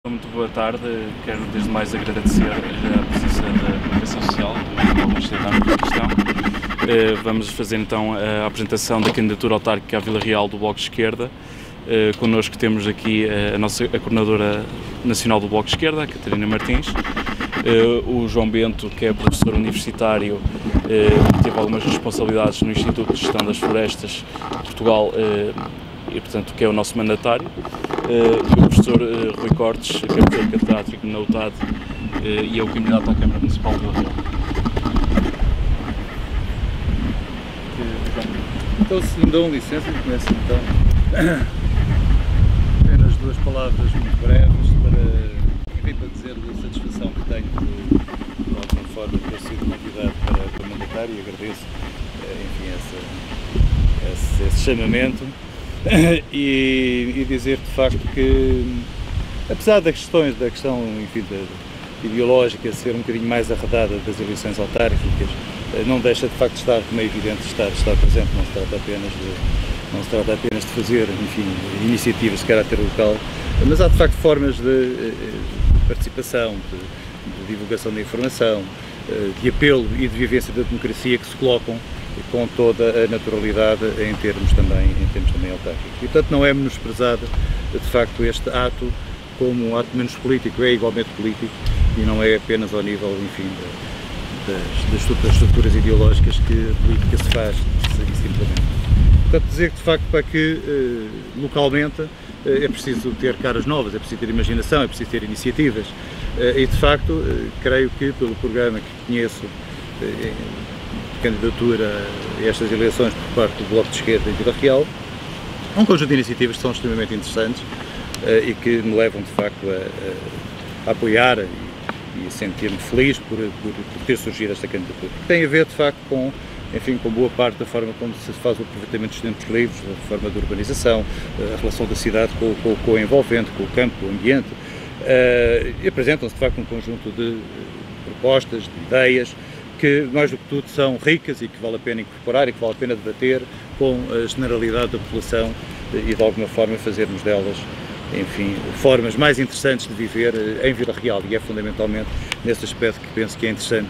Muito boa tarde, quero desde mais agradecer a presença da Comunicação Social e alguns cidadãos da questão. Vamos fazer então a apresentação da candidatura autárquica à Vila Real do Bloco de Esquerda. Connosco temos aqui a coordenadora nacional do Bloco de Esquerda, a Catarina Martins, o João Bento, que é professor universitário, que teve algumas responsabilidades no Instituto de Gestão das Florestas de Portugal e, portanto, que é o nosso mandatário, e o professor Rui Cortes, que é professor catedrático na UTAD e é o candidato à Câmara Municipal de Vila Real. Então, se me dão licença, eu começo então. Apenas duas palavras muito breves para dizer a satisfação que tenho de alguma forma ter sido convidado para o mandatário e agradeço esse chamamento e dizer de facto que, apesar da questão ideológica ser um bocadinho mais arredada das eleições autárquicas, não deixa de facto de estar, como é evidente, estar presente. Não se trata apenas de fazer, iniciativas de caráter local, mas há de facto formas de participação, de divulgação da informação, de apelo e de vivência da democracia que se colocam com toda a naturalidade em termos também autárquicos. E, portanto, não é menosprezado, de facto, este ato como um ato menos político, é igualmente político e não é apenas ao nível, das estruturas ideológicas que a política se faz e se implementa. Portanto, dizer que, de facto, para que localmente é preciso ter caras novas, é preciso ter imaginação, é preciso ter iniciativas e, de facto, creio que pelo programa que conheço de candidatura a estas eleições por parte do Bloco de Esquerda em Vila Real, há um conjunto de iniciativas que são extremamente interessantes e que me levam, de facto, a apoiar e sentir-me feliz por ter surgido esta candidatura. Tem a ver, de facto, com boa parte da forma como se faz o aproveitamento dos tempos livres, a forma de urbanização, a relação da cidade com o envolvente, com o campo, com o ambiente, e apresentam-se, de facto, um conjunto de propostas, de ideias, que, mais do que tudo, são ricas e que vale a pena incorporar e que vale a pena debater com a generalidade da população e, de alguma forma, fazermos delas, formas mais interessantes de viver em Vila Real. E é fundamentalmente nesse aspecto que penso que é interessante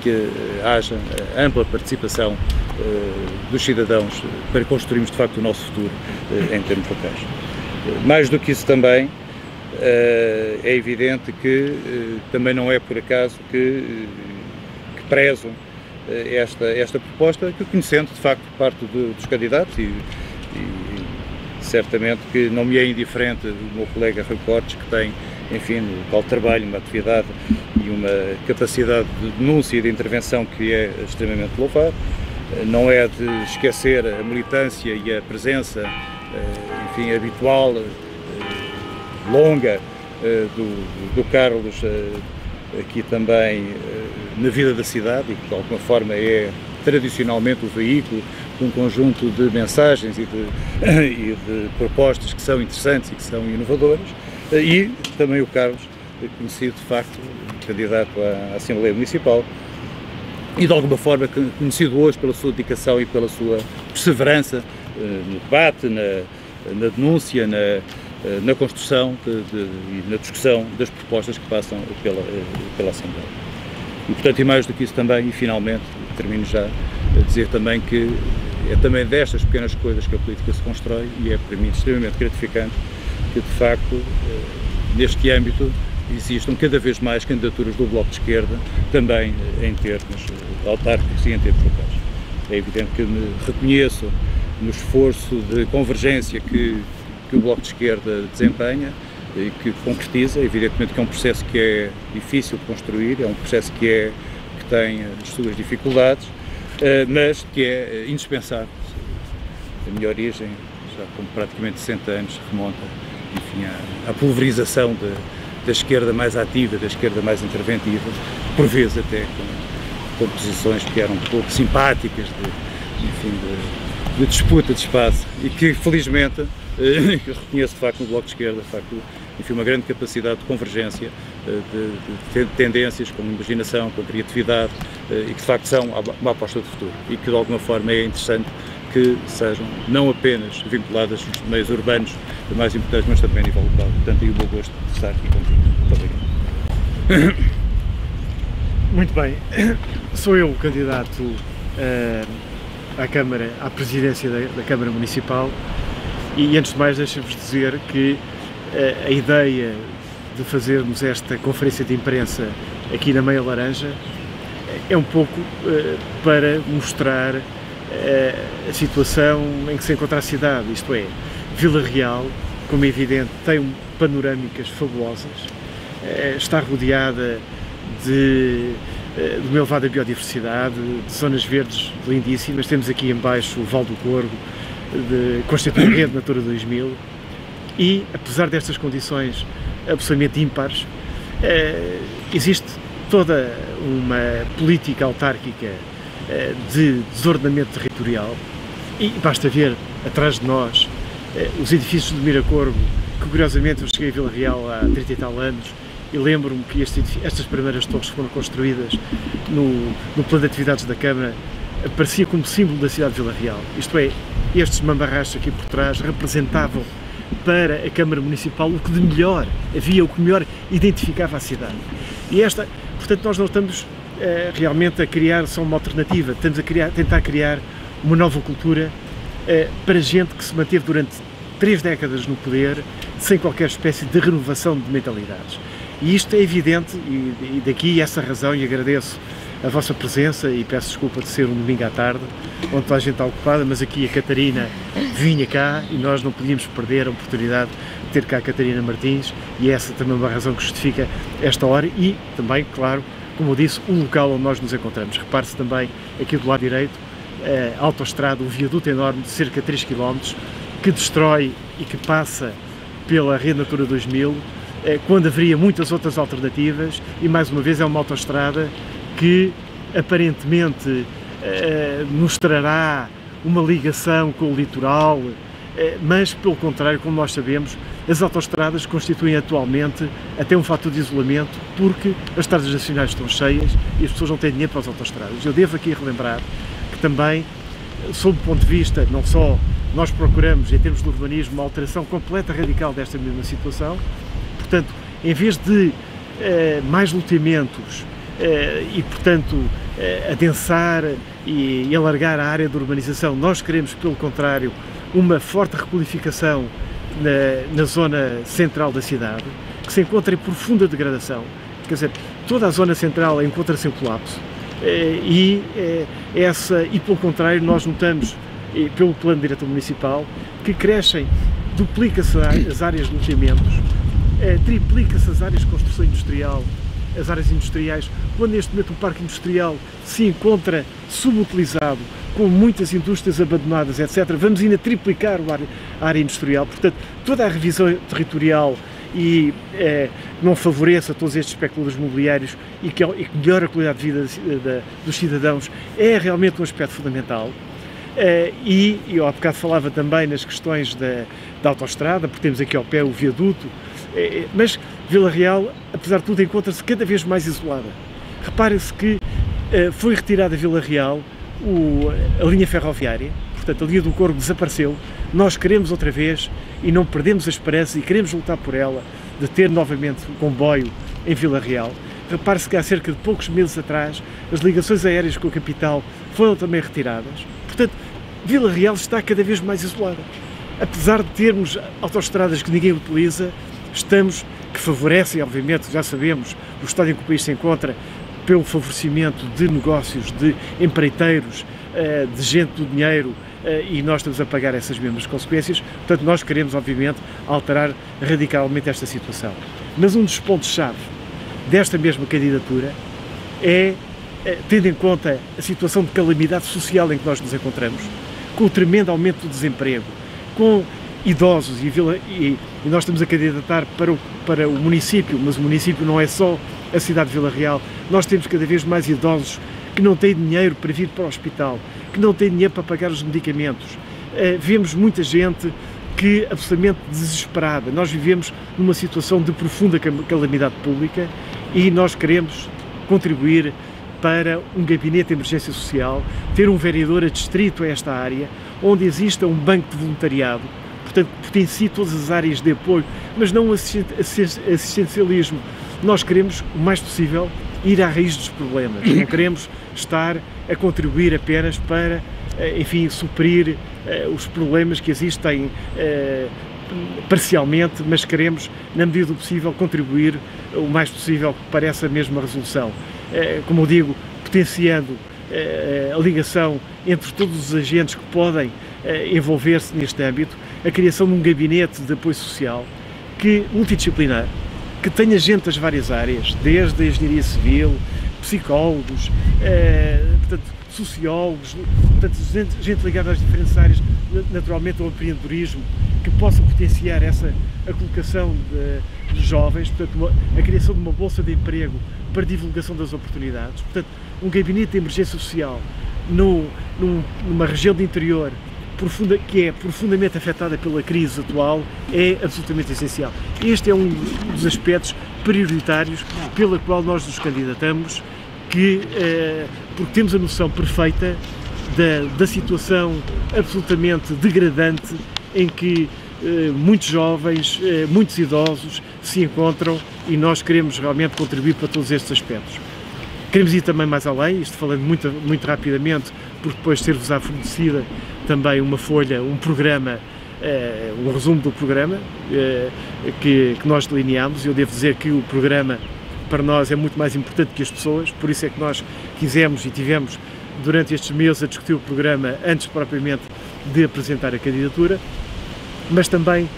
que haja ampla participação dos cidadãos para construirmos, de facto, o nosso futuro em termos locais. Mais do que isso também, é evidente que também não é por acaso que prezo esta proposta, que conhecendo, de facto, parte dos candidatos e certamente que não me é indiferente o meu colega Rui Cortes, que tem, no qual trabalho, uma atividade e uma capacidade de denúncia e de intervenção que é extremamente louvável. Não é de esquecer a militância e a presença, habitual, longa, do Carlos aqui também na vida da cidade e que de alguma forma é tradicionalmente o veículo de um conjunto de mensagens e de propostas que são interessantes e que são inovadoras, e também o Carlos, conhecido de facto, candidato à Assembleia Municipal e de alguma forma conhecido hoje pela sua dedicação e pela sua perseverança no debate, na denúncia, na construção e na discussão das propostas que passam pela Assembleia. E, portanto, e mais do que isso também, e finalmente, termino já a dizer também que é também destas pequenas coisas que a política se constrói e é para mim extremamente gratificante que, de facto, neste âmbito existam cada vez mais candidaturas do Bloco de Esquerda, também em termos autárquicos e em termos locais. É evidente que me reconheço no esforço de convergência que o Bloco de Esquerda desempenha e que concretiza. Evidentemente que é um processo que é difícil de construir, é um processo que tem as suas dificuldades, mas que é indispensável. A minha origem, já com praticamente 60 anos, remonta, à pulverização da esquerda mais ativa, da esquerda mais interventiva, por vezes até com posições que eram um pouco simpáticas, de disputa de espaço, e que felizmente reconheço de facto no Bloco de Esquerda, de facto, uma grande capacidade de convergência, de tendências, com imaginação, com criatividade, e que de facto são uma aposta de futuro e que de alguma forma é interessante que sejam não apenas vinculadas aos meios urbanos mais importantes, mas também a nível local. Portanto, tenho o bom gosto de estar aqui contigo. Muito obrigado. Muito bem. Sou eu o candidato à Câmara, à presidência da Câmara Municipal e, antes de mais, deixem-vos dizer que a ideia de fazermos esta conferência de imprensa aqui na Meia Laranja é um pouco para mostrar a situação em que se encontra a cidade, isto é, Vila Real, como é evidente, tem panorâmicas fabulosas, está rodeada de uma elevada biodiversidade, de zonas verdes lindíssimas. Temos aqui em baixo o Val do Corgo, constitui a rede Natura 2000 e, apesar destas condições absolutamente ímpares, existe toda uma política autárquica de desordenamento territorial e basta ver atrás de nós os edifícios de Miracorgo, que curiosamente eu cheguei a Vila Real há 30 e tal anos e lembro-me que estas primeiras torres foram construídas no plano de atividades da Câmara, aparecia como símbolo da cidade de Vila Real. Isto é, estes mambarrachos aqui por trás representavam para a Câmara Municipal o que de melhor havia, o que melhor identificava a cidade. E portanto, nós não estamos realmente a criar só uma alternativa, estamos a tentar criar uma nova cultura para gente que se manteve durante 3 décadas no poder, sem qualquer espécie de renovação de mentalidades. E isto é evidente, e daqui essa razão, e agradeço a vossa presença e peço desculpa de ser um domingo à tarde, onde toda a gente está ocupada, mas aqui a Catarina vinha cá e nós não podíamos perder a oportunidade de ter cá a Catarina Martins, e essa também é uma razão que justifica esta hora e também, claro, como eu disse, o local onde nós nos encontramos. Repare-se também aqui do lado direito, a autoestrada, um viaduto enorme de cerca de 3 km, que destrói e que passa pela rede Natura 2000, quando haveria muitas outras alternativas, e mais uma vez é uma autoestrada que aparentemente nos trará uma ligação com o litoral, mas pelo contrário, como nós sabemos, as autoestradas constituem atualmente até um fator de isolamento, porque as estradas nacionais estão cheias e as pessoas não têm dinheiro para as autoestradas. Eu devo aqui relembrar que também, sob o ponto de vista, não só nós procuramos, em termos de urbanismo, uma alteração completa, radical desta mesma situação. Portanto, em vez de mais loteamentos e, portanto, adensar e alargar a área de urbanização, nós queremos, pelo contrário, uma forte requalificação na zona central da cidade, que se encontra em profunda degradação. Quer dizer, toda a zona central encontra-se em colapso e pelo contrário, nós notamos, pelo plano diretor municipal, que crescem, duplica-se as áreas de loteamentos, triplica-se as áreas de construção industrial, as áreas industriais, quando neste momento o parque industrial se encontra subutilizado, com muitas indústrias abandonadas, etc. Vamos ainda triplicar a área industrial, portanto, toda a revisão territorial e não favoreça todos estes especuladores imobiliários e que melhora a qualidade de vida dos cidadãos é realmente um aspecto fundamental. E eu há bocado falava também nas questões da autoestrada, porque temos aqui ao pé o viaduto, mas Vila Real, apesar de tudo, encontra-se cada vez mais isolada. Reparem-se que foi retirada a Vila Real a linha ferroviária, portanto a linha do Corgo desapareceu. Nós queremos outra vez e não perdemos a esperança e queremos lutar por ela, de ter novamente o comboio em Vila Real. Repare-se que há cerca de poucos meses atrás as ligações aéreas com a capital foram também retiradas. Portanto, Vila Real está cada vez mais isolada. Apesar de termos autoestradas que ninguém utiliza, que favorecem, obviamente, já sabemos, o estado em que o país se encontra, pelo favorecimento de negócios, de empreiteiros, de gente do dinheiro, e nós estamos a pagar essas mesmas consequências. Portanto, nós queremos, obviamente, alterar radicalmente esta situação. Mas um dos pontos-chave desta mesma candidatura é, tendo em conta a situação de calamidade social em que nós nos encontramos, com o tremendo aumento do desemprego, com idosos, e nós estamos a candidatar para o município, mas o município não é só a cidade de Vila Real. Nós temos cada vez mais idosos que não têm dinheiro para vir para o hospital, que não têm dinheiro para pagar os medicamentos. Vemos muita gente que absolutamente desesperada. Nós vivemos numa situação de profunda calamidade pública e nós queremos contribuir para um gabinete de emergência social, ter um vereador adscrito a esta área, onde exista um banco de voluntariado, portanto, que potencie todas as áreas de apoio, mas não assistencialismo. Nós queremos, o mais possível, ir à raiz dos problemas. Não queremos estar a contribuir apenas para, enfim, suprir os problemas que existem parcialmente, mas queremos, na medida do possível, contribuir o mais possível para essa mesma resolução. Como eu digo, potenciando a ligação entre todos os agentes que podem envolver-se neste âmbito, a criação de um gabinete de apoio social multidisciplinar, que tenha gente das várias áreas, desde a engenharia civil, psicólogos, portanto, sociólogos, portanto, gente ligada às diferentes áreas, naturalmente ao empreendedorismo, que possa potenciar a colocação de jovens, portanto, a criação de uma bolsa de emprego para divulgação das oportunidades, portanto, um gabinete de emergência social numa região de interior que é profundamente afetada pela crise atual, é absolutamente essencial. Este é um dos aspectos prioritários pela qual nós nos candidatamos, porque temos a noção perfeita da situação absolutamente degradante em que muitos jovens, muitos idosos se encontram, e nós queremos realmente contribuir para todos estes aspectos. Queremos ir também mais além, isto falando muito rapidamente, porque depois ser-vos-á fornecida também uma folha, um programa, um resumo do programa que nós delineamos. Eu devo dizer que o programa para nós é muito mais importante que as pessoas, por isso é que nós quisemos e tivemos durante estes meses a discutir o programa antes propriamente de apresentar a candidatura, mas também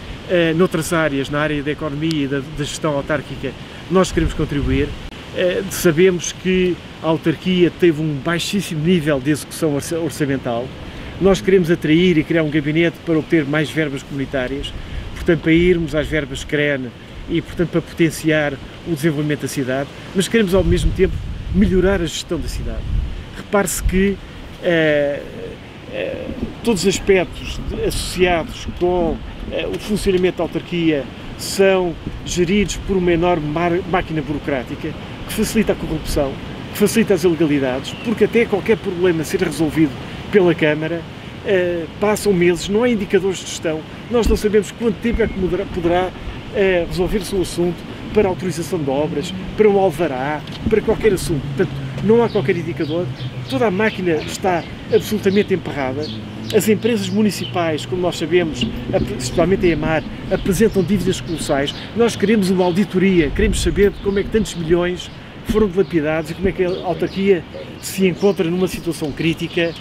noutras áreas, na área da economia e da gestão autárquica, nós queremos contribuir. Sabemos que a autarquia teve um baixíssimo nível de execução orçamental. Nós queremos atrair e criar um gabinete para obter mais verbas comunitárias, portanto, para irmos às verbas CREN e, portanto, para potenciar o desenvolvimento da cidade, mas queremos, ao mesmo tempo, melhorar a gestão da cidade. Repare-se que todos os aspectos associados com o funcionamento da autarquia são geridos por uma enorme máquina burocrática que facilita a corrupção, que facilita as ilegalidades, porque até qualquer problema ser resolvido pela Câmara, passam meses, não há indicadores de gestão, nós não sabemos quanto tempo é que poderá resolver-se o assunto para autorização de obras, para um alvará, para qualquer assunto. Portanto, não há qualquer indicador, toda a máquina está absolutamente emperrada, as empresas municipais, como nós sabemos, especialmente a EMAR, apresentam dívidas colossais. Nós queremos uma auditoria, queremos saber como é que tantos milhões foram dilapidados e como é que a autarquia se encontra numa situação crítica,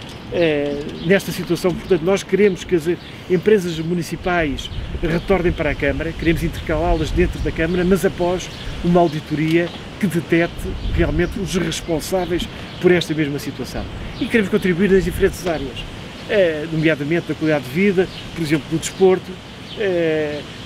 nesta situação. Portanto, nós queremos que as empresas municipais retornem para a Câmara, queremos intercalá-las dentro da Câmara, mas após uma auditoria que detete realmente os responsáveis por esta mesma situação. E queremos contribuir nas diferentes áreas, nomeadamente da qualidade de vida, por exemplo, do desporto.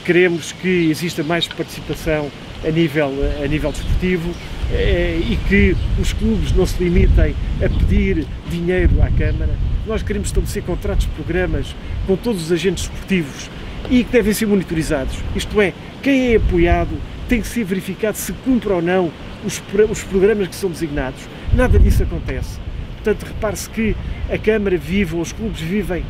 Queremos que exista mais participação a nível desportivo e que os clubes não se limitem a pedir dinheiro à Câmara. Nós queremos estabelecer contratos de programas com todos os agentes desportivos e que devem ser monitorizados. Isto é, quem é apoiado tem que ser verificado se cumpre ou não os programas que são designados. Nada disso acontece. Portanto, repare-se que a Câmara vive, ou os clubes vivem,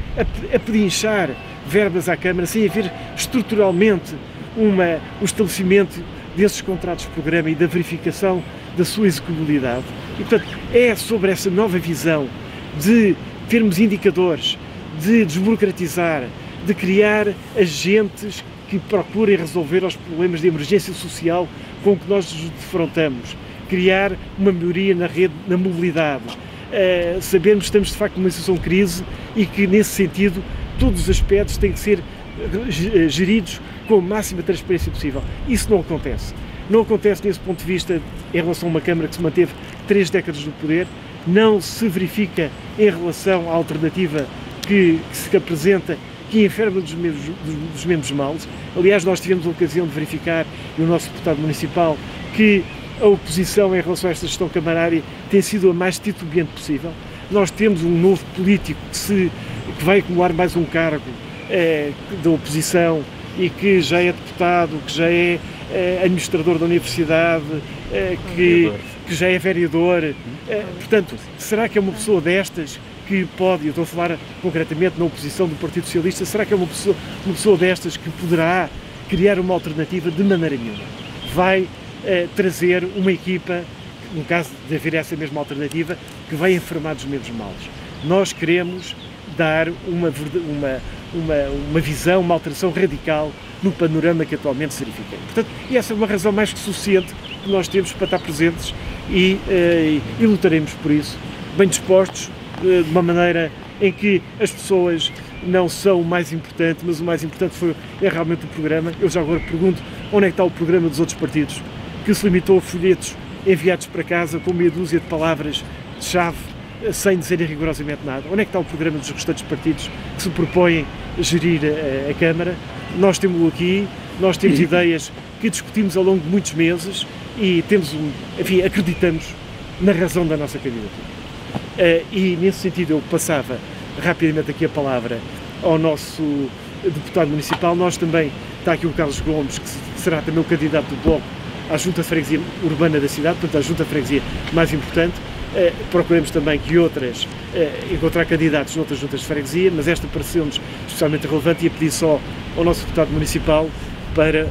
a pedinchar verbas à Câmara sem haver estruturalmente o estabelecimento desses contratos de programa e da verificação da sua execuibilidade. E, portanto, é sobre essa nova visão de termos indicadores, de desburocratizar, de criar agentes que procurem resolver os problemas de emergência social com que nós nos defrontamos, criar uma melhoria na rede, na mobilidade, sabermos que estamos de facto numa situação de crise e que, nesse sentido, todos os aspectos têm que ser geridos com a máxima transparência possível. Isso não acontece. Não acontece nesse ponto de vista em relação a uma Câmara que se manteve 3 décadas no poder, não se verifica em relação à alternativa que se apresenta, que enferma dos mesmos males. Aliás, nós tivemos a ocasião de verificar, e o nosso deputado municipal, que a oposição em relação a esta gestão camarária tem sido a mais titubeante possível. Nós temos um novo político que vai acumular mais um cargo da oposição e que já é deputado, que já é administrador da universidade, que que já é vereador. Portanto, será que é uma pessoa destas que pode, eu estou a falar concretamente na oposição do Partido Socialista, será que é uma pessoa destas que poderá criar uma alternativa? De maneira nenhuma. Vai trazer uma equipa, no caso de haver essa mesma alternativa, que vai enfermar dos mesmos males. Nós queremos dar uma visão, uma alteração radical no panorama que atualmente se verifica. Portanto, e essa é uma razão mais que suficiente que nós temos para estar presentes e lutaremos por isso, bem dispostos, de uma maneira em que as pessoas não são o mais importante, mas o mais importante é realmente o programa. Eu já agora pergunto, onde é que está o programa dos outros partidos, que se limitou a folhetos enviados para casa com meia dúzia de palavras-chave, sem dizerem rigorosamente nada? Onde é que está o programa dos restantes partidos que se propõem gerir a Câmara? Nós temos aqui, nós temos ideias que discutimos ao longo de muitos meses e temos, enfim, acreditamos na razão da nossa candidatura. E nesse sentido eu passava rapidamente aqui a palavra ao nosso deputado municipal. Nós também, está aqui o Carlos Gomes, que será também o candidato do Bloco à Junta de Freguesia Urbana da cidade, portanto a Junta de Freguesia mais importante. Procuremos também que encontrar candidatos noutras juntas de freguesia, mas esta pareceu-nos especialmente relevante e ia pedir só ao nosso deputado municipal para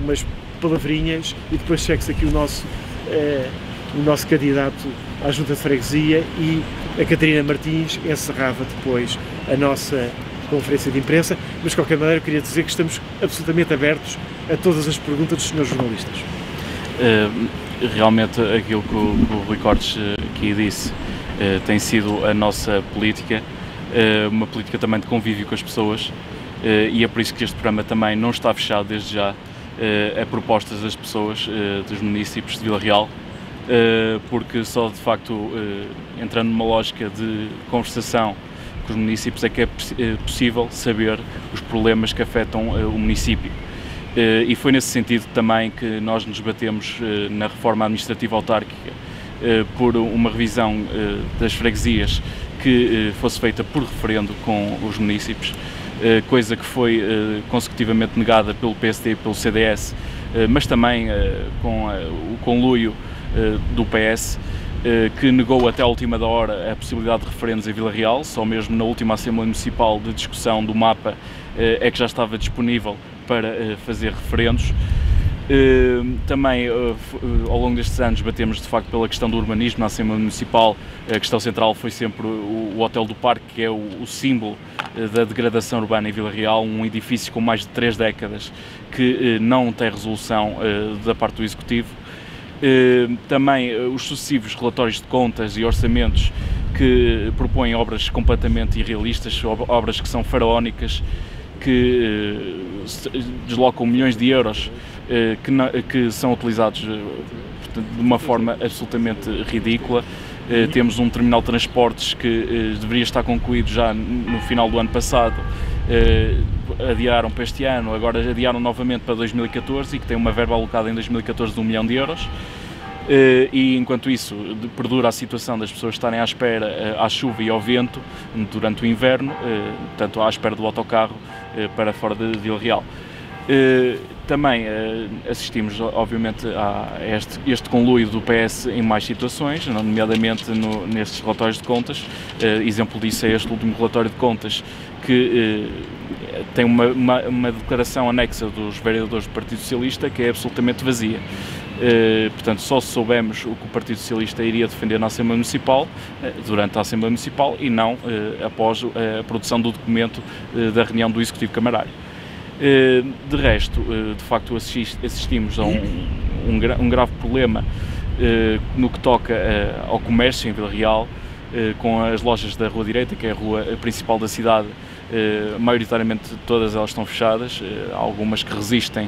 umas palavrinhas e depois segue-se aqui o nosso candidato à junta de freguesia e a Catarina Martins encerrava depois a nossa conferência de imprensa, mas de qualquer maneira eu queria dizer que estamos absolutamente abertos a todas as perguntas dos senhores jornalistas. Realmente aquilo que o Rui Cortes aqui disse tem sido a nossa política, uma política também de convívio com as pessoas, e é por isso que este programa também não está fechado desde já a propostas das pessoas, dos municípios de Vila Real, porque só de facto entrando numa lógica de conversação com os municípios é que é possível saber os problemas que afetam o município. E foi nesse sentido também que nós nos batemos na reforma administrativa autárquica por uma revisão das freguesias que fosse feita por referendo com os municípios, coisa que foi consecutivamente negada pelo PSD e pelo CDS, mas também com o conluio do PS, que negou até à última da hora a possibilidade de referendos em Vila Real. Só mesmo na última Assembleia Municipal de discussão do mapa é que já estava disponível para fazer referendos. Também ao longo destes anos batemos de facto pela questão do urbanismo na Assembleia Municipal. A questão central foi sempre o Hotel do Parque, que é o símbolo da degradação urbana em Vila Real, um edifício com mais de 3 décadas que não tem resolução da parte do Executivo. Também os sucessivos relatórios de contas e orçamentos que propõem obras completamente irrealistas, obras que são faraónicas, que deslocam milhões de euros, que são utilizados de uma forma absolutamente ridícula. Temos um terminal de transportes que deveria estar concluído já no final do ano passado, adiaram para este ano, agora adiaram novamente para 2014 e que tem uma verba alocada em 2014 de 1 milhão de euros. E enquanto isso perdura a situação das pessoas estarem à espera à chuva e ao vento durante o inverno, portanto à espera do autocarro para fora de Vila Real. Também assistimos obviamente a este conluio do PS em mais situações, nomeadamente nestes relatórios de contas. Exemplo disso é este último relatório de contas, que tem uma declaração anexa dos vereadores do Partido Socialista que é absolutamente vazia. Portanto, só soubemos o que o Partido Socialista iria defender na Assembleia Municipal, durante a Assembleia Municipal, e não após a produção do documento da reunião do Executivo Camarário. De resto, de facto, assistimos a um grave problema no que toca ao comércio em Vila Real, com as lojas da Rua Direita, que é a rua principal da cidade. Maioritariamente todas elas estão fechadas, algumas que resistem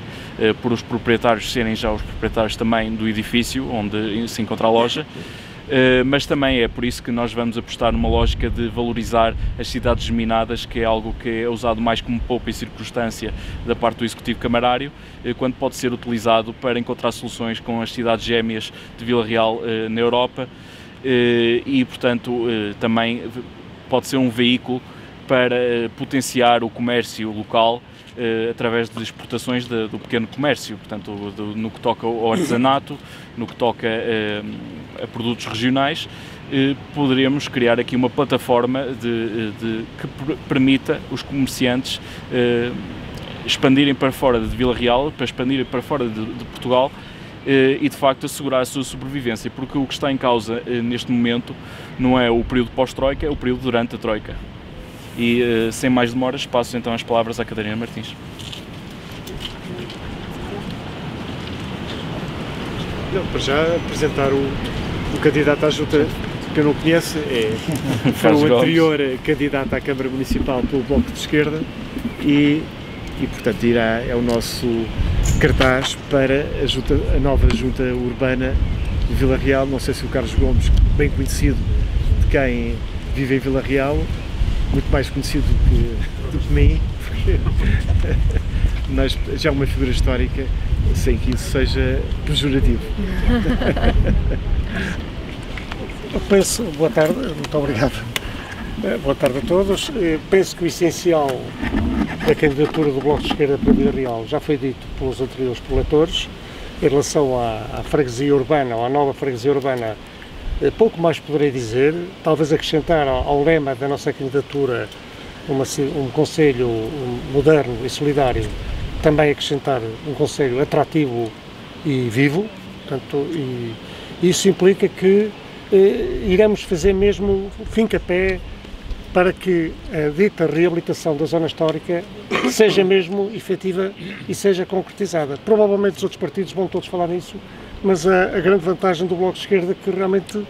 por os proprietários serem já os proprietários também do edifício onde se encontra a loja, mas também é por isso que nós vamos apostar numa lógica de valorizar as cidades geminadas, que é algo que é usado mais como poupa e circunstância da parte do Executivo Camarário, quando pode ser utilizado para encontrar soluções com as cidades gêmeas de Vila Real na Europa, e portanto também pode ser um veículo para potenciar o comércio local através de exportações do pequeno comércio, portanto, no que toca ao artesanato, no que toca a produtos regionais, poderemos criar aqui uma plataforma que permita os comerciantes expandirem para fora de Vila Real, para expandirem para fora de Portugal e, de facto, assegurar a sua sobrevivência, porque o que está em causa neste momento não é o período pós-Troika, é o período durante a Troika. E, sem mais demoras, passo então as palavras à Catarina Martins. Para já apresentar o candidato à junta, que eu não conheço, foi o anterior candidato à Câmara Municipal pelo Bloco de Esquerda e portanto, é o nosso cartaz para a nova Junta Urbana de Vila Real. Não sei se o Carlos Gomes, bem conhecido de quem vive em Vila Real, muito mais conhecido do que mim, mas já é uma figura histórica, sem que isso seja pejorativo. Eu penso, boa tarde, muito obrigado. Boa tarde a todos. Penso que o essencial da candidatura do Bloco de Esquerda para Vila Real já foi dito pelos anteriores preletores. Em relação à freguesia urbana, ou à nova freguesia urbana, pouco mais poderei dizer, talvez acrescentar ao lema da nossa candidatura um concelho moderno e solidário, também acrescentar um concelho atrativo e vivo, portanto, e isso implica que iremos fazer mesmo fim-capé para que a dita reabilitação da zona histórica seja mesmo efetiva e seja concretizada. Provavelmente os outros partidos vão todos falar nisso, mas a grande vantagem do Bloco de Esquerda é que realmente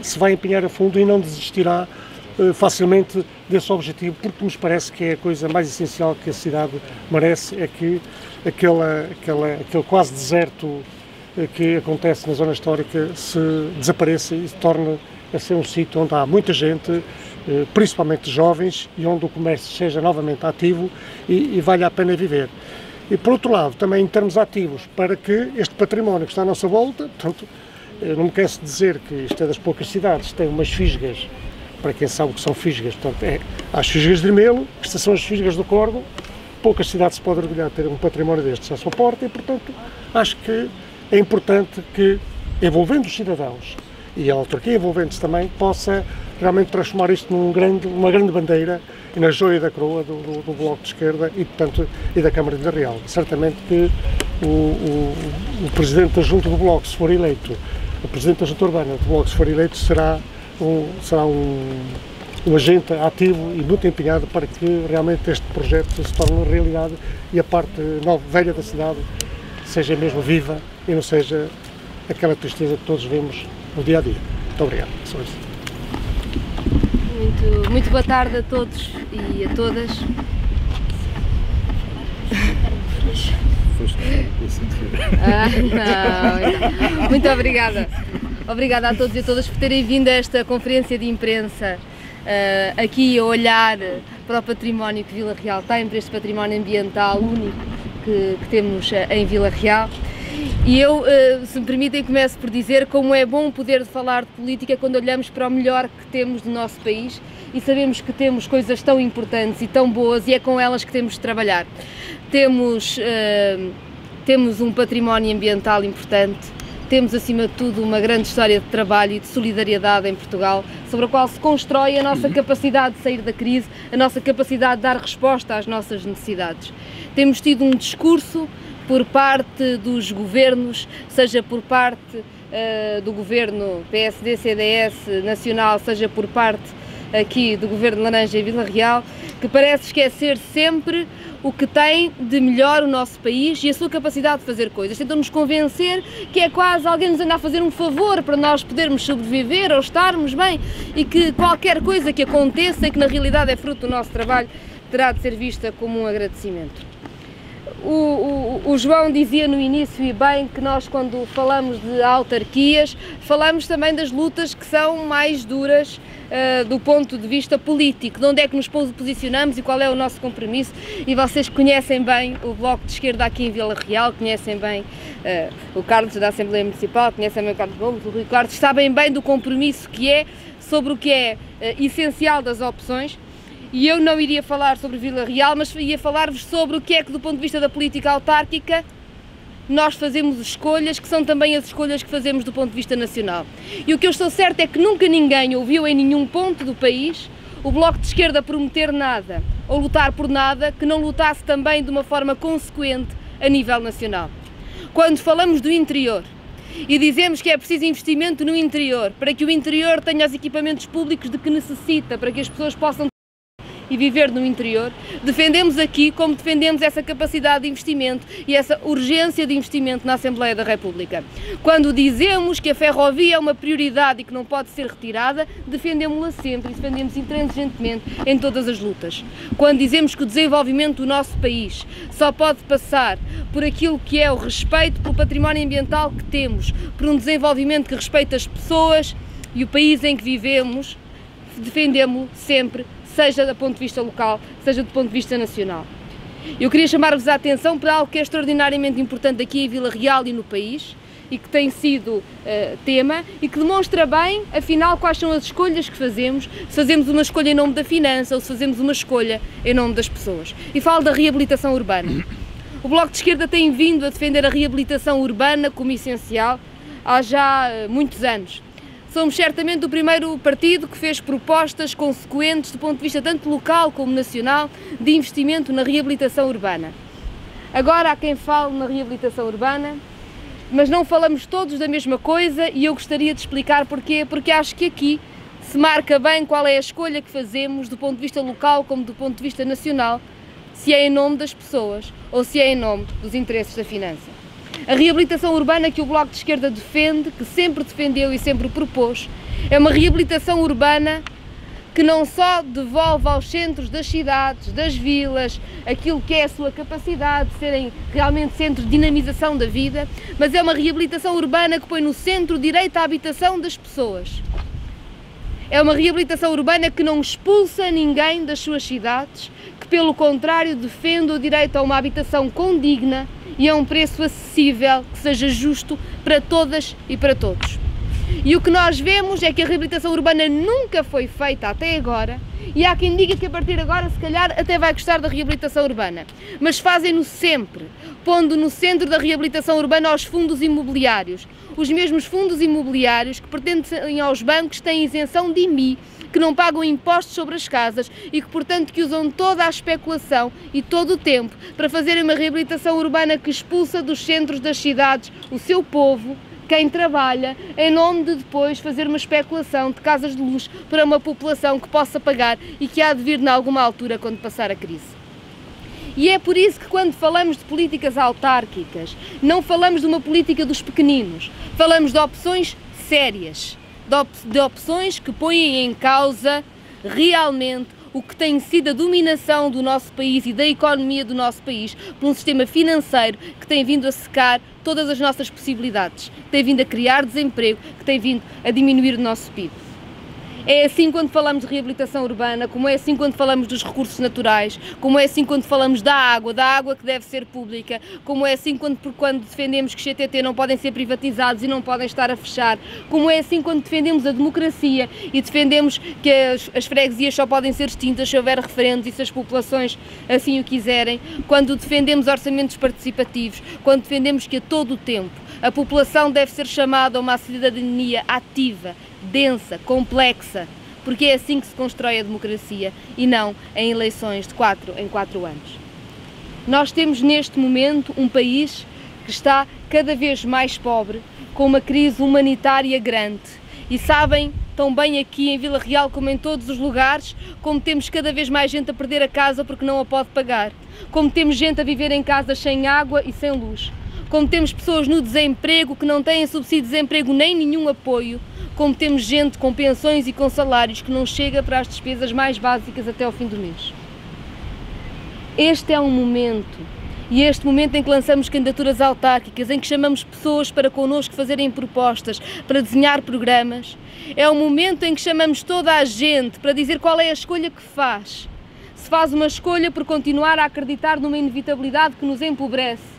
se vai empenhar a fundo e não desistirá facilmente desse objetivo, porque nos parece que é a coisa mais essencial que a cidade merece, é que aquele quase deserto que acontece na zona histórica se desapareça e se torne a ser um sítio onde há muita gente, principalmente jovens, e onde o comércio seja novamente ativo e vale a pena viver. E, por outro lado, também em termos ativos, para que este património que está à nossa volta, portanto, não me canso de dizer que isto é das poucas cidades, tem umas fisgas, para quem sabe o que são fisgas, portanto, há as fisgas de Ermelo, estas são as fisgas do Córdoba, poucas cidades se podem orgulhar de ter um património destes à sua porta e, portanto, acho que é importante que, envolvendo os cidadãos e a autarquia envolvente também, possa realmente transformar isto numa grande bandeira e na joia da coroa do Bloco de Esquerda e, portanto, e da Câmara de Vila Real. Certamente que o Presidente da Junta do Bloco, se for eleito, o Presidente da Junta Urbana do Bloco, se for eleito, será um agente ativo e muito empenhado para que realmente este projeto se torne uma realidade e a parte nova, velha da cidade seja mesmo viva e não seja aquela tristeza que todos vemos no dia a dia. Muito obrigado. Só isso. Muito boa tarde a todos e a todas. Não. Muito obrigada. Obrigada a todos e a todas por terem vindo a esta conferência de imprensa, aqui a olhar para o património que Vila Real tem, para este património ambiental único que temos em Vila Real. E eu, se me permitem, começo por dizer como é bom poder falar de política quando olhamos para o melhor que temos do nosso país e sabemos que temos coisas tão importantes e tão boas e é com elas que temos de trabalhar. Temos um património ambiental importante, temos acima de tudo uma grande história de trabalho e de solidariedade em Portugal, sobre a qual se constrói a nossa capacidade de sair da crise, a nossa capacidade de dar resposta às nossas necessidades. Temos tido um discurso por parte dos governos, seja por parte do governo PSD-CDS nacional, seja por parte aqui do governo Laranja em Vila Real, que parece esquecer sempre o que tem de melhor o nosso país e a sua capacidade de fazer coisas. Tentam-nos convencer que é quase alguém nos anda a fazer um favor para nós podermos sobreviver ou estarmos bem e que qualquer coisa que aconteça e que na realidade é fruto do nosso trabalho terá de ser vista como um agradecimento. O João dizia no início e bem que nós, quando falamos de autarquias, falamos também das lutas que são mais duras do ponto de vista político, de onde é que nos posicionamos e qual é o nosso compromisso, e vocês conhecem bem o Bloco de Esquerda aqui em Vila Real, conhecem bem o Carlos da Assembleia Municipal, conhecem bem o Carlos Gomes, o Rui Quartos, sabem bem do compromisso que é sobre o que é essencial das opções. E eu não iria falar sobre Vila Real, mas ia falar-vos sobre o que é que, do ponto de vista da política autárquica, nós fazemos escolhas que são também as escolhas que fazemos do ponto de vista nacional. E o que eu estou certo é que nunca ninguém ouviu em nenhum ponto do país o Bloco de Esquerda prometer nada ou lutar por nada que não lutasse também de uma forma consequente a nível nacional. Quando falamos do interior e dizemos que é preciso investimento no interior para que o interior tenha os equipamentos públicos de que necessita, para que as pessoas possam e viver no interior, defendemos aqui como defendemos essa capacidade de investimento e essa urgência de investimento na Assembleia da República. Quando dizemos que a ferrovia é uma prioridade e que não pode ser retirada, defendemos-la sempre e defendemos intransigentemente em todas as lutas. Quando dizemos que o desenvolvimento do nosso país só pode passar por aquilo que é o respeito pelo património ambiental que temos, por um desenvolvimento que respeita as pessoas e o país em que vivemos, defendemos-lo sempre, seja do ponto de vista local, seja do ponto de vista nacional. Eu queria chamar-vos a atenção para algo que é extraordinariamente importante aqui em Vila Real e no país, e que tem sido tema, e que demonstra bem, afinal, quais são as escolhas que fazemos, se fazemos uma escolha em nome da finança ou se fazemos uma escolha em nome das pessoas. E falo da reabilitação urbana. O Bloco de Esquerda tem vindo a defender a reabilitação urbana como essencial há já muitos anos. Somos certamente o primeiro partido que fez propostas consequentes do ponto de vista tanto local como nacional de investimento na reabilitação urbana. Agora há quem fale na reabilitação urbana, mas não falamos todos da mesma coisa e eu gostaria de explicar porquê, porque acho que aqui se marca bem qual é a escolha que fazemos do ponto de vista local como do ponto de vista nacional, se é em nome das pessoas ou se é em nome dos interesses da finança. A reabilitação urbana que o Bloco de Esquerda defende, que sempre defendeu e sempre propôs, é uma reabilitação urbana que não só devolve aos centros das cidades, das vilas, aquilo que é a sua capacidade de serem realmente centros de dinamização da vida, mas é uma reabilitação urbana que põe no centro o direito à habitação das pessoas. É uma reabilitação urbana que não expulsa ninguém das suas cidades, que pelo contrário defende o direito a uma habitação condigna e a um preço acessível, que seja justo para todas e para todos. E o que nós vemos é que a reabilitação urbana nunca foi feita até agora, e há quem diga que a partir de agora se calhar até vai gostar da reabilitação urbana, mas fazem-no sempre, pondo no centro da reabilitação urbana os fundos imobiliários. Os mesmos fundos imobiliários que pertencem aos bancos têm isenção de IMI, que não pagam impostos sobre as casas e que, portanto, que usam toda a especulação e todo o tempo para fazerem uma reabilitação urbana que expulsa dos centros das cidades o seu povo, quem trabalha, em nome de depois fazer uma especulação de casas de luxo para uma população que possa pagar e que há de vir em alguma altura quando passar a crise. E é por isso que quando falamos de políticas autárquicas, não falamos de uma política dos pequeninos, falamos de opções sérias, de opções que põem em causa realmente o que tem sido a dominação do nosso país e da economia do nosso país por um sistema financeiro que tem vindo a secar todas as nossas possibilidades, que tem vindo a criar desemprego, que tem vindo a diminuir o nosso PIB. É assim quando falamos de reabilitação urbana, como é assim quando falamos dos recursos naturais, como é assim quando falamos da água que deve ser pública, como é assim quando defendemos que os CTT não podem ser privatizados e não podem estar a fechar, como é assim quando defendemos a democracia e defendemos que as freguesias só podem ser extintas se houver referendos e se as populações assim o quiserem, quando defendemos orçamentos participativos, quando defendemos que a todo o tempo a população deve ser chamada a uma cidadania ativa, densa, complexa, porque é assim que se constrói a democracia e não em eleições de 4 em 4 anos. Nós temos neste momento um país que está cada vez mais pobre, com uma crise humanitária grande e sabem tão bem aqui em Vila Real como em todos os lugares, como temos cada vez mais gente a perder a casa porque não a pode pagar, como temos gente a viver em casas sem água e sem luz, como temos pessoas no desemprego que não têm subsídio de desemprego nem nenhum apoio, como temos gente com pensões e com salários que não chega para as despesas mais básicas até ao fim do mês. Este é um momento, e este momento em que lançamos candidaturas autárquicas, em que chamamos pessoas para connosco fazerem propostas, para desenhar programas, é um momento em que chamamos toda a gente para dizer qual é a escolha que faz. Se faz uma escolha por continuar a acreditar numa inevitabilidade que nos empobrece,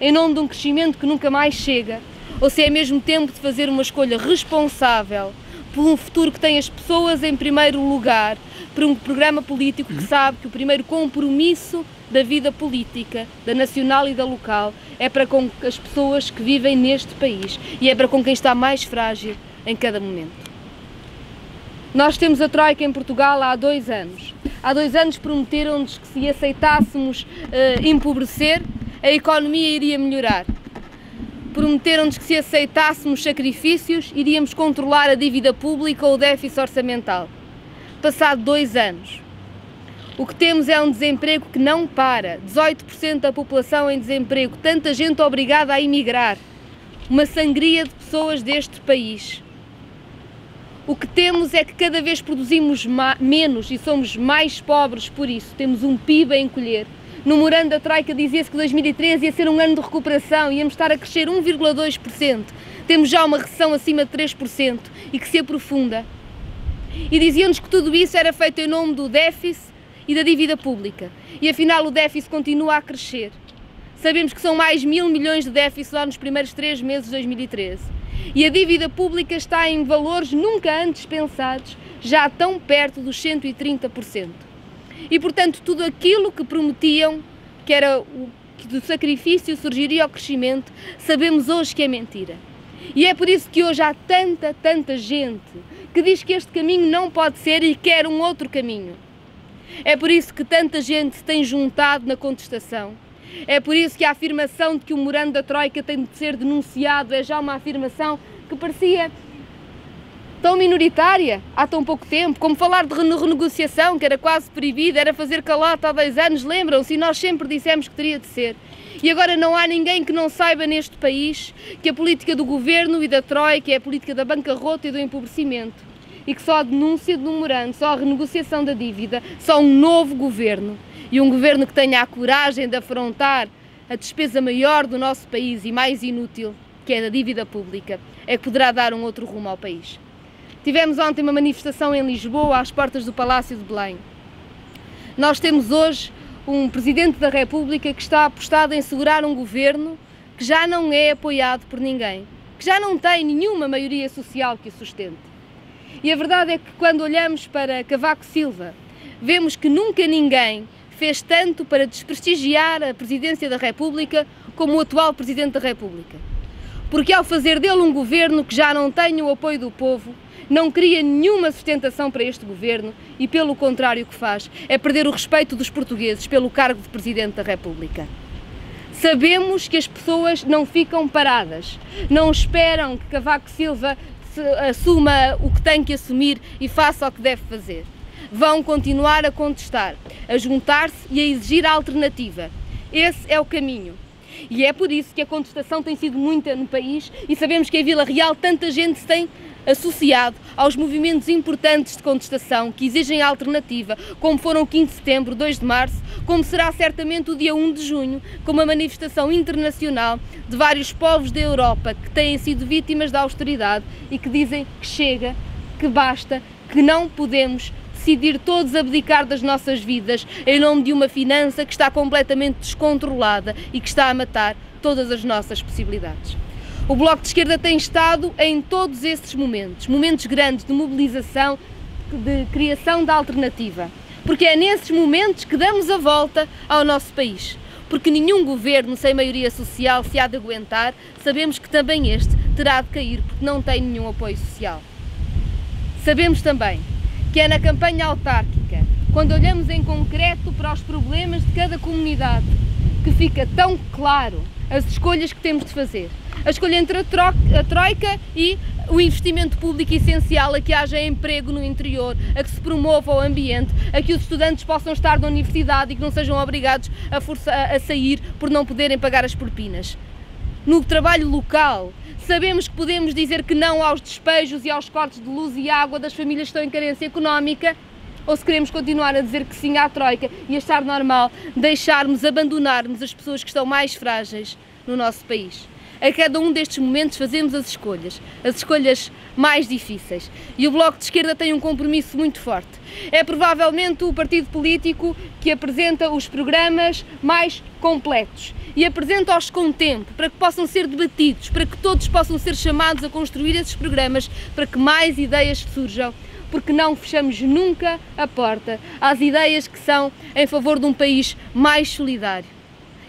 em nome de um crescimento que nunca mais chega, ou se é mesmo tempo de fazer uma escolha responsável por um futuro que tem as pessoas em primeiro lugar, por um programa político que sabe que o primeiro compromisso da vida política, da nacional e da local, é para com as pessoas que vivem neste país e é para com quem está mais frágil em cada momento. Nós temos a Troika em Portugal há 2 anos. Há 2 anos prometeram-nos que se aceitássemos empobrecer, a economia iria melhorar. Prometeram-nos que se aceitássemos sacrifícios, iríamos controlar a dívida pública ou o déficit orçamental. Passado 2 anos, o que temos é um desemprego que não para, 18% da população em desemprego, tanta gente obrigada a emigrar, uma sangria de pessoas deste país. O que temos é que cada vez produzimos menos e somos mais pobres por isso, temos um PIB a encolher. No memorando da Troika dizia-se que 2013 ia ser um ano de recuperação, íamos estar a crescer 1,2%. Temos já uma recessão acima de 3% e que se aprofunda. E diziam-nos que tudo isso era feito em nome do déficit e da dívida pública. E afinal o déficit continua a crescer. Sabemos que são mais 1.000 milhões de déficit só nos primeiros 3 meses de 2013. E a dívida pública está em valores nunca antes pensados, já tão perto dos 130%. E, portanto, tudo aquilo que prometiam, que era que do sacrifício surgiria o crescimento, sabemos hoje que é mentira. E é por isso que hoje há tanta gente que diz que este caminho não pode ser e quer um outro caminho. É por isso que tanta gente se tem juntado na contestação. É por isso que a afirmação de que o memorando da Troika tem de ser denunciado é já uma afirmação que parecia tão minoritária há tão pouco tempo, como falar de renegociação, que era quase proibido, era fazer calota há 2 anos, lembram-se? E nós sempre dissemos que teria de ser. E agora não há ninguém que não saiba neste país que a política do governo e da Troika é a política da bancarrota e do empobrecimento. E que só a denúncia do memorando, só a renegociação da dívida, só um novo governo e um governo que tenha a coragem de afrontar a despesa maior do nosso país e mais inútil, que é a dívida pública, é que poderá dar um outro rumo ao país. Tivemos ontem uma manifestação em Lisboa, às portas do Palácio de Belém. Nós temos hoje um Presidente da República que está apostado em segurar um governo que já não é apoiado por ninguém, que já não tem nenhuma maioria social que o sustente. E a verdade é que quando olhamos para Cavaco Silva, vemos que nunca ninguém fez tanto para desprestigiar a Presidência da República como o atual Presidente da República. Porque ao fazer dele um governo que já não tem o apoio do povo, não cria nenhuma sustentação para este governo e, pelo contrário, o que faz é perder o respeito dos portugueses pelo cargo de Presidente da República. Sabemos que as pessoas não ficam paradas, não esperam que Cavaco Silva assuma o que tem que assumir e faça o que deve fazer. Vão continuar a contestar, a juntar-se e a exigir a alternativa. Esse é o caminho. E é por isso que a contestação tem sido muita no país e sabemos que em Vila Real tanta gente se tem associado aos movimentos importantes de contestação que exigem a alternativa, como foram o 15 de setembro, 2 de março, como será certamente o dia 1 de junho, com uma manifestação internacional de vários povos da Europa que têm sido vítimas da austeridade e que dizem que chega, que basta, que não podemos decidir todos abdicar das nossas vidas em nome de uma finança que está completamente descontrolada e que está a matar todas as nossas possibilidades. O Bloco de Esquerda tem estado em todos esses momentos, momentos grandes de mobilização, de criação da alternativa, porque é nesses momentos que damos a volta ao nosso país, porque nenhum governo sem maioria social se há de aguentar, sabemos que também este terá de cair porque não tem nenhum apoio social. Sabemos também que é na campanha autárquica, quando olhamos em concreto para os problemas de cada comunidade, que fica tão claro as escolhas que temos de fazer. A escolha entre a Troika e o investimento público essencial a que haja emprego no interior, a que se promova o ambiente, a que os estudantes possam estar na universidade e que não sejam obrigados a sair por não poderem pagar as propinas. No trabalho local, sabemos que podemos dizer que não aos despejos e aos cortes de luz e água das famílias que estão em carência económica, ou se queremos continuar a dizer que sim à Troika e achar normal abandonarmos as pessoas que estão mais frágeis no nosso país. A cada um destes momentos fazemos as escolhas mais difíceis. E o Bloco de Esquerda tem um compromisso muito forte. É provavelmente o partido político que apresenta os programas mais completos e apresenta-os com tempo, para que possam ser debatidos, para que todos possam ser chamados a construir esses programas, para que mais ideias surjam, porque não fechamos nunca a porta às ideias que são em favor de um país mais solidário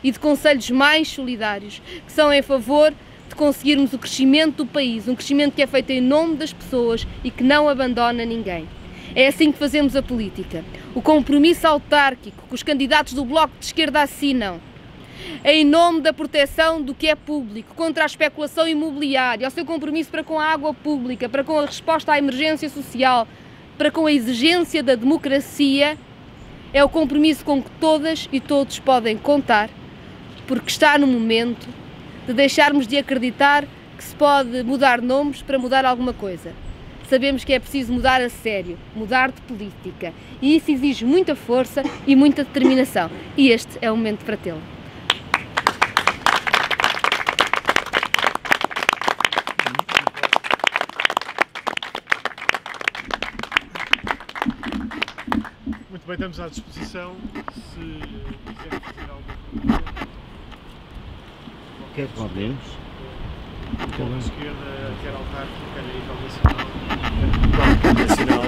e de concelhos mais solidários, que são em favor de conseguirmos o crescimento do país, um crescimento que é feito em nome das pessoas e que não abandona ninguém. É assim que fazemos a política. O compromisso autárquico que os candidatos do Bloco de Esquerda assinam, em nome da proteção do que é público, contra a especulação imobiliária, o seu compromisso para com a água pública, para com a resposta à emergência social, para com a exigência da democracia, é o compromisso com que todas e todos podem contar, porque está no momento de deixarmos de acreditar que se pode mudar nomes para mudar alguma coisa. Sabemos que é preciso mudar a sério, mudar de política, e isso exige muita força e muita determinação, e este é o momento para tê-lo. Muito bem, estamos à disposição, se quiserem fazer alguma pergunta. Podemos. Quer esquerda, quer autárquico, quer a nível nacional, quer nacional.